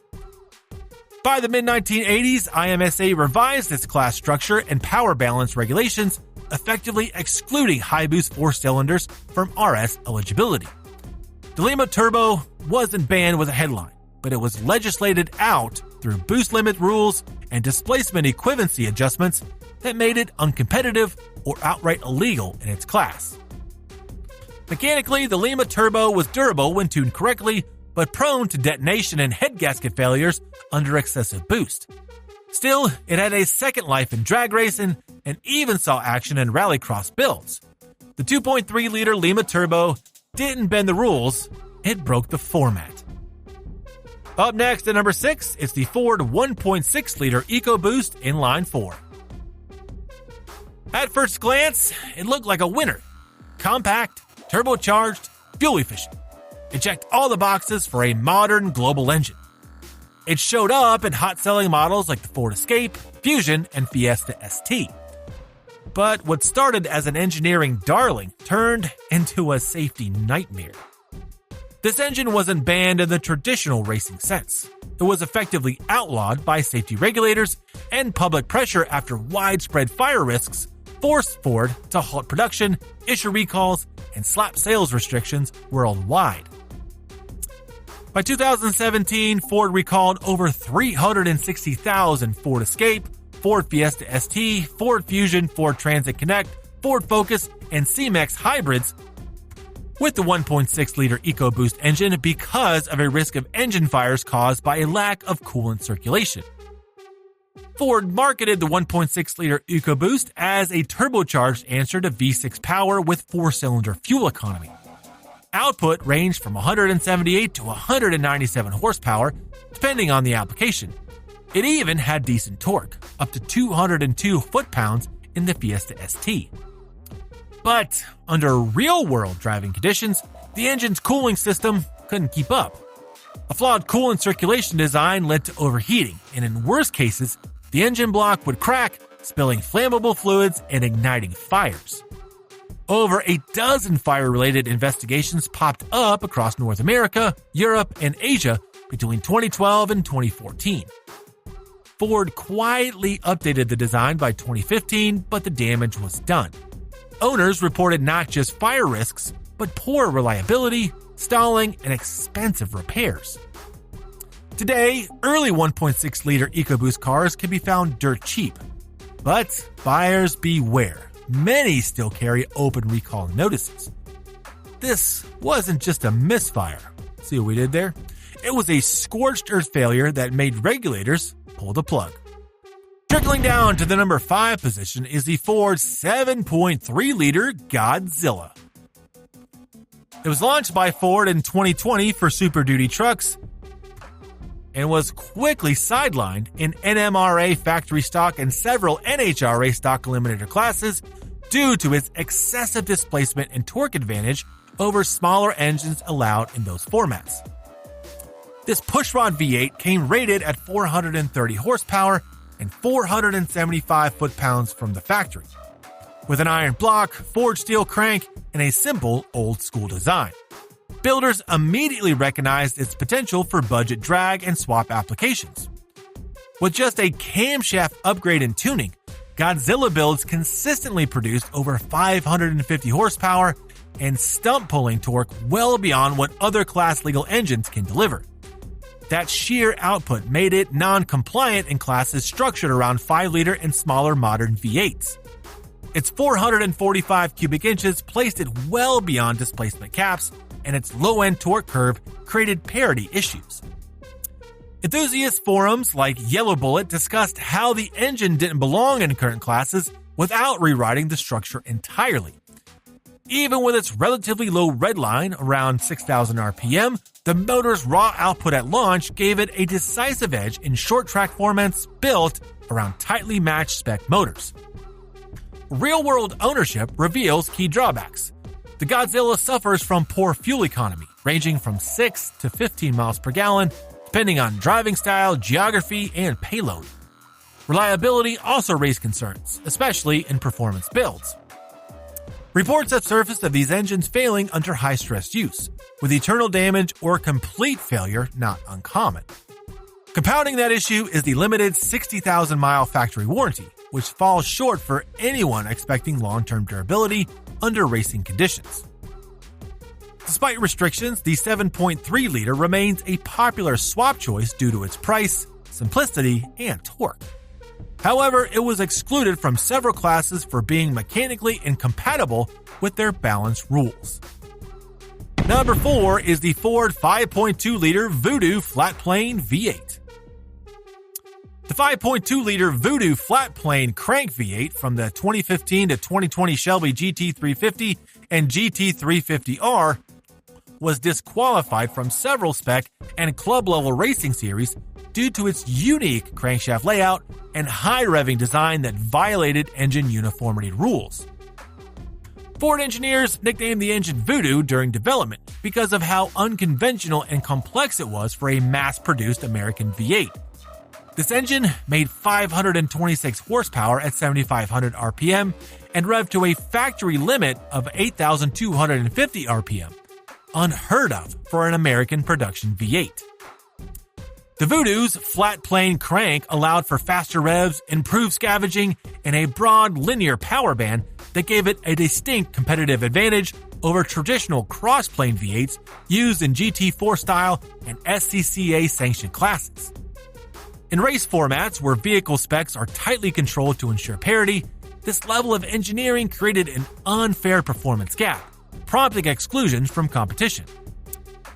By the mid-1980s, IMSA revised its class structure and power balance regulations, effectively excluding high-boost 4-cylinders from RS eligibility. The Lima Turbo wasn't banned with a headline, but it was legislated out through boost limit rules and displacement equivalency adjustments that made it uncompetitive or outright illegal in its class. Mechanically, the Lima Turbo was durable when tuned correctly, but prone to detonation and head gasket failures under excessive boost. Still, it had a second life in drag racing and even saw action in rallycross builds. The 2.3-liter Lima Turbo didn't bend the rules, it broke the format. Up next at number 6 is the Ford 1.6-liter EcoBoost Inline 4. At first glance, it looked like a winner. Compact, turbocharged, fuel efficient. It checked all the boxes for a modern global engine. It showed up in hot-selling models like the Ford Escape, Fusion, and Fiesta ST. But what started as an engineering darling turned into a safety nightmare. This engine wasn't banned in the traditional racing sense. It was effectively outlawed by safety regulators, and public pressure after widespread fire risks forced Ford to halt production, issue recalls, and slap sales restrictions worldwide. By 2017, Ford recalled over 360,000 Ford Escape, Ford Fiesta ST, Ford Fusion, Ford Transit Connect, Ford Focus, and C-Max hybrids with the 1.6-liter EcoBoost engine because of a risk of engine fires caused by a lack of coolant circulation. Ford marketed the 1.6-liter EcoBoost as a turbocharged answer to V6 power with 4-cylinder fuel economy. Output ranged from 178 to 197 horsepower, depending on the application. It even had decent torque, up to 202 foot-pounds in the Fiesta ST. But under real-world driving conditions, the engine's cooling system couldn't keep up. A flawed coolant circulation design led to overheating, and in worst cases, the engine block would crack, spilling flammable fluids and igniting fires. Over a dozen fire-related investigations popped up across North America, Europe, and Asia between 2012 and 2014. Ford quietly updated the design by 2015, but the damage was done. Owners reported not just fire risks, but poor reliability, stalling, and expensive repairs. Today, early 1.6-liter EcoBoost cars can be found dirt cheap. But buyers beware. Many still carry open recall notices. This wasn't just a misfire. See what we did there? It was a scorched earth failure that made regulators pull the plug. Trickling down to the number 5 position is the Ford 7.3-liter Godzilla. It was launched by Ford in 2020 for Super Duty trucks and was quickly sidelined in NMRA factory stock and several NHRA stock eliminator classes due to its excessive displacement and torque advantage over smaller engines allowed in those formats. This pushrod V8 came rated at 430 horsepower and 475 foot-pounds from the factory, with an iron block, forged steel crank, and a simple old-school design. Builders immediately recognized its potential for budget drag and swap applications. With just a camshaft upgrade and tuning, Godzilla builds consistently produced over 550 horsepower and stump pulling torque well beyond what other class legal engines can deliver. That sheer output made it non-compliant in classes structured around 5-liter and smaller modern V8s. Its 445 cubic inches placed it well beyond displacement caps, and its low-end torque curve created parity issues. Enthusiast forums like Yellow Bullet discussed how the engine didn't belong in current classes without rewriting the structure entirely. Even with its relatively low redline, around 6,000 RPM, the motor's raw output at launch gave it a decisive edge in short-track formats built around tightly matched spec motors. Real-world ownership reveals key drawbacks. The Godzilla suffers from poor fuel economy, ranging from 6 to 15 miles per gallon, depending on driving style, geography, and payload. Reliability also raised concerns, especially in performance builds. Reports have surfaced of these engines failing under high-stress use, with eternal damage or complete failure not uncommon. Compounding that issue is the limited 60,000-mile factory warranty, which falls short for anyone expecting long-term durability under racing conditions. Despite restrictions, the 7.3-liter remains a popular swap choice due to its price, simplicity, and torque. However, it was excluded from several classes for being mechanically incompatible with their balanced rules. Number 4 is the Ford 5.2-liter Voodoo flat-plane V8. The 5.2-liter Voodoo flat-plane crank V8 from the 2015 to 2020 Shelby GT350 and GT350R was disqualified from several spec and club-level racing series due to its unique crankshaft layout and high revving design that violated engine uniformity rules. Ford engineers nicknamed the engine Voodoo during development because of how unconventional and complex it was for a mass-produced American V8. This engine made 526 horsepower at 7,500 RPM and revved to a factory limit of 8,250 RPM, unheard of for an American production V8. The Voodoo's flat-plane crank allowed for faster revs, improved scavenging, and a broad linear power band that gave it a distinct competitive advantage over traditional cross-plane V8s used in GT4 style and SCCA-sanctioned classes. In race formats where vehicle specs are tightly controlled to ensure parity, this level of engineering created an unfair performance gap, prompting exclusions from competition.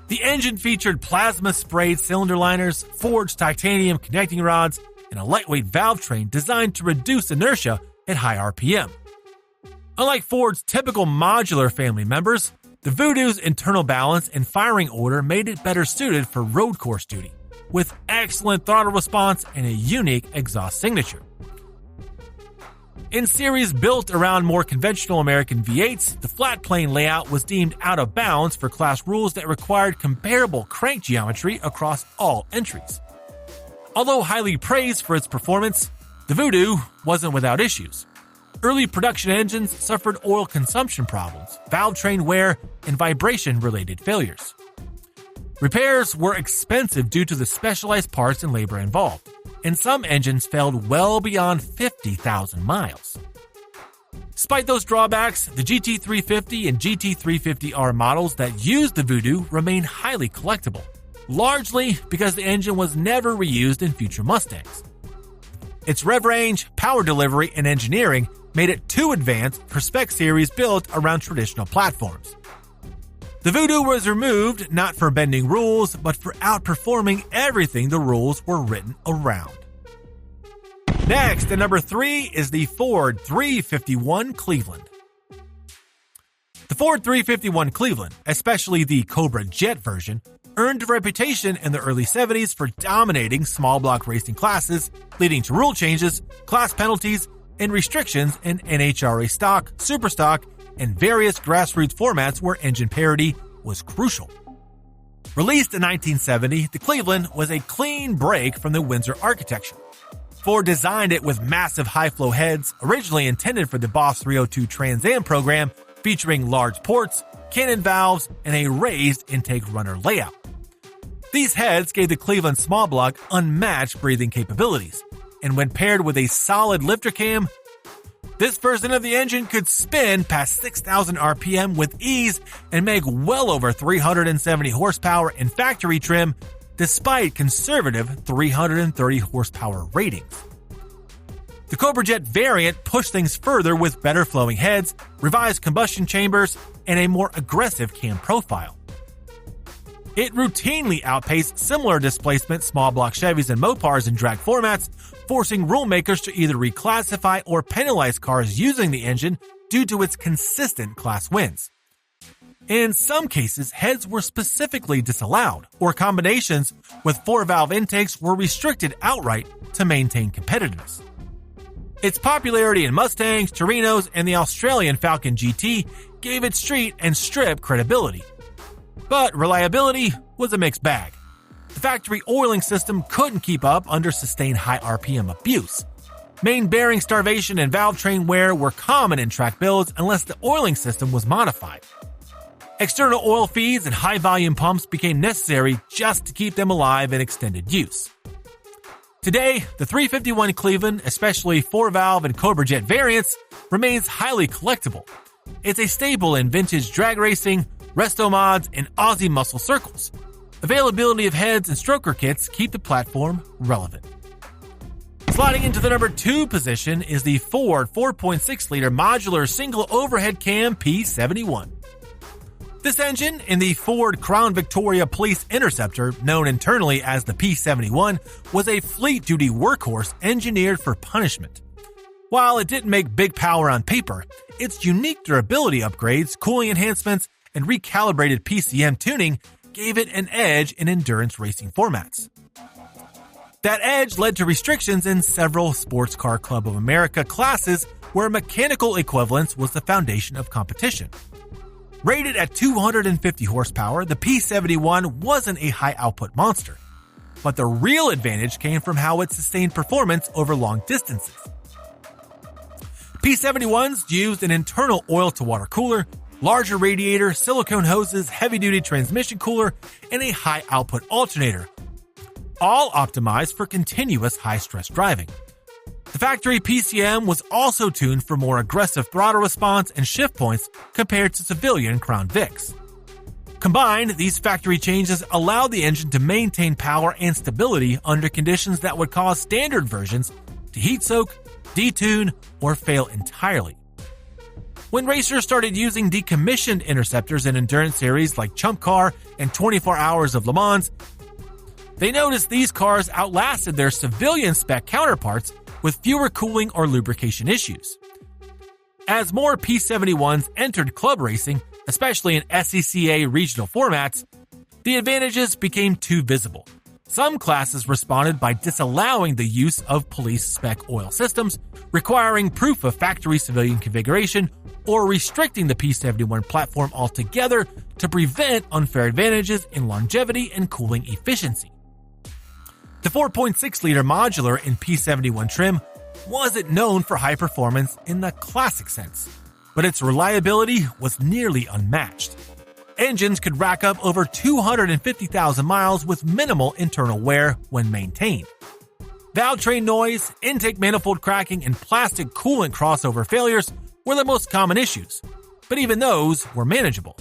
The engine featured plasma-sprayed cylinder liners, forged titanium connecting rods, and a lightweight valve train designed to reduce inertia at high RPM. Unlike Ford's typical modular family members, the Voodoo's internal balance and firing order made it better suited for road course duty, with excellent throttle response and a unique exhaust signature. In series built around more conventional American V8s, the flat-plane layout was deemed out of bounds for class rules that required comparable crank geometry across all entries. Although highly praised for its performance, the Voodoo wasn't without issues. Early production engines suffered oil consumption problems, valve train wear, and vibration-related failures. Repairs were expensive due to the specialized parts and labor involved, and some engines failed well beyond 50,000 miles. Despite those drawbacks, the GT350 and GT350R models that used the Voodoo remain highly collectible, largely because the engine was never reused in future Mustangs. Its rev range, power delivery, and engineering made it too advanced for spec series built around traditional platforms. The Voodoo was removed not for bending rules, but for outperforming everything the rules were written around. Next, at number 3 is the Ford 351 Cleveland. The Ford 351 Cleveland, especially the Cobra Jet version, earned a reputation in the early 70s for dominating small block racing classes, leading to rule changes, class penalties, and restrictions in NHRA stock, super stock, and various grassroots formats where engine parity was crucial. Released in 1970, the Cleveland was a clean break from the Windsor architecture. Ford designed it with massive high-flow heads, originally intended for the Boss 302 Trans Am program, featuring large ports, cannon valves, and a raised intake runner layout. These heads gave the Cleveland small block unmatched breathing capabilities, and when paired with a solid lifter cam, this version of the engine could spin past 6,000 RPM with ease and make well over 370 horsepower in factory trim, despite conservative 330 horsepower ratings. The CobraJet variant pushed things further with better flowing heads, revised combustion chambers, and a more aggressive cam profile. It routinely outpaced similar displacement small block Chevys and Mopars in drag formats, forcing rulemakers to either reclassify or penalize cars using the engine due to its consistent class wins. In some cases, heads were specifically disallowed, or combinations with 4-valve intakes were restricted outright to maintain competitiveness. Its popularity in Mustangs, Torinos, and the Australian Falcon GT gave it street and strip credibility. But reliability was a mixed bag. The factory oiling system couldn't keep up under sustained high RPM abuse. Main bearing starvation and valve train wear were common in track builds unless the oiling system was modified. External oil feeds and high-volume pumps became necessary just to keep them alive in extended use. Today, the 351 Cleveland, especially 4-valve and CobraJet variants, remains highly collectible. It's a staple in vintage drag racing, resto mods, and Aussie muscle circles. Availability of heads and stroker kits keep the platform relevant. Sliding into the number 2 position is the Ford 4.6-liter modular single overhead cam P71. This engine in the Ford Crown Victoria Police Interceptor, known internally as the P71, was a fleet-duty workhorse engineered for punishment. While it didn't make big power on paper, its unique durability upgrades, cooling enhancements, and recalibrated PCM tuning gave it an edge in endurance racing formats. That edge led to restrictions in several Sports Car Club of America classes where mechanical equivalence was the foundation of competition. Rated at 250 horsepower, the P71 wasn't a high-output monster, but the real advantage came from how it sustained performance over long distances. P71s used an internal oil-to-water cooler, larger radiator, silicone hoses, heavy-duty transmission cooler, and a high-output alternator, all optimized for continuous high-stress driving. The factory PCM was also tuned for more aggressive throttle response and shift points compared to civilian Crown Vics. Combined, these factory changes allowed the engine to maintain power and stability under conditions that would cause standard versions to heat soak, detune, or fail entirely. When racers started using decommissioned interceptors in endurance series like Chump Car and 24 Hours of Le Mans, they noticed these cars outlasted their civilian spec counterparts with fewer cooling or lubrication issues. As more P71s entered club racing, especially in SCCA regional formats, the advantages became too visible. Some classes responded by disallowing the use of police spec oil systems, requiring proof of factory civilian configuration, or restricting the P71 platform altogether to prevent unfair advantages in longevity and cooling efficiency. The 4.6-liter modular in P71 trim wasn't known for high performance in the classic sense, but its reliability was nearly unmatched. Engines could rack up over 250,000 miles with minimal internal wear when maintained. Valve train noise, intake manifold cracking, and plastic coolant crossover failures were the most common issues, but even those were manageable.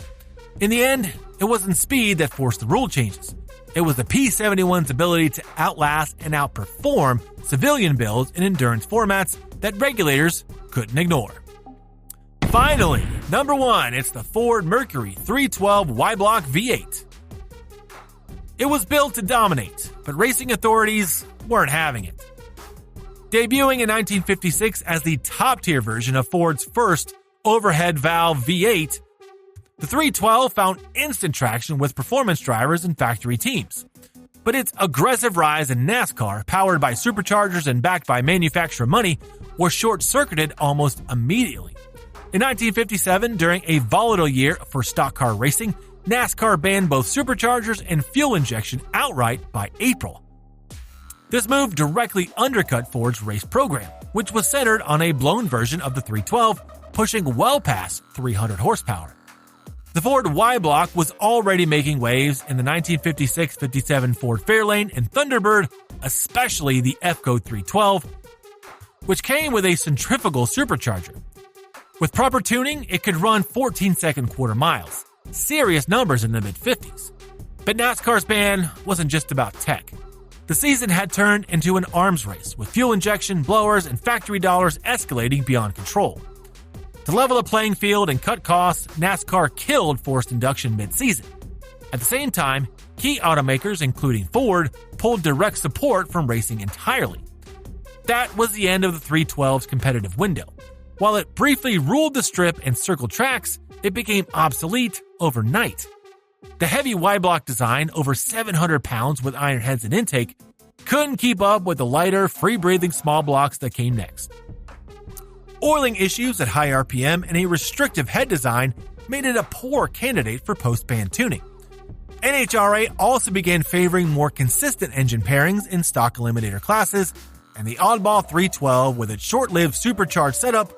In the end, it wasn't speed that forced the rule changes. It was the P71's ability to outlast and outperform civilian builds in endurance formats that regulators couldn't ignore. Finally, number 1, it's the Ford Mercury 312 Y-Block V8. It was built to dominate, but racing authorities weren't having it. Debuting in 1956 as the top-tier version of Ford's first overhead valve V8, the 312 found instant traction with performance drivers and factory teams. But its aggressive rise in NASCAR, powered by superchargers and backed by manufacturer money, was short-circuited almost immediately. In 1957, during a volatile year for stock car racing, NASCAR banned both superchargers and fuel injection outright by April. This move directly undercut Ford's race program, which was centered on a blown version of the 312, pushing well past 300 horsepower. The Ford Y-Block was already making waves in the 1956-57 Ford Fairlane and Thunderbird, especially the F-Code 312, which came with a centrifugal supercharger. With proper tuning, it could run 14-second quarter miles, serious numbers in the mid-50s. But NASCAR's ban wasn't just about tech. The season had turned into an arms race, with fuel injection, blowers, and factory dollars escalating beyond control. To level the playing field and cut costs, NASCAR killed forced induction mid-season. At the same time, key automakers, including Ford, pulled direct support from racing entirely. That was the end of the 312's competitive window. While it briefly ruled the strip and circle tracks, it became obsolete overnight. The heavy Y-block design, over 700 pounds with iron heads and intake, couldn't keep up with the lighter, free-breathing small blocks that came next. Oiling issues at high RPM and a restrictive head design made it a poor candidate for post-ban tuning. NHRA also began favoring more consistent engine pairings in stock eliminator classes, and the oddball 312 with its short-lived supercharged setup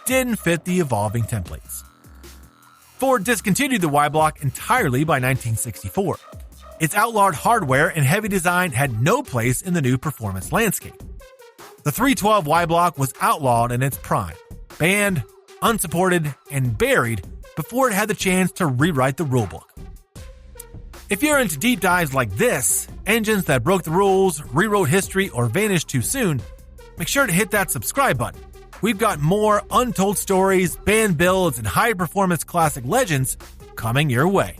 didn't fit the evolving templates. Ford discontinued the Y-Block entirely by 1964. Its outlawed hardware and heavy design had no place in the new performance landscape. The 312 Y-Block was outlawed in its prime, banned, unsupported, and buried before it had the chance to rewrite the rulebook. If you're into deep dives like this, engines that broke the rules, rewrote history, or vanished too soon, make sure to hit that subscribe button. We've got more untold stories, banned builds, and high-performance classic legends coming your way.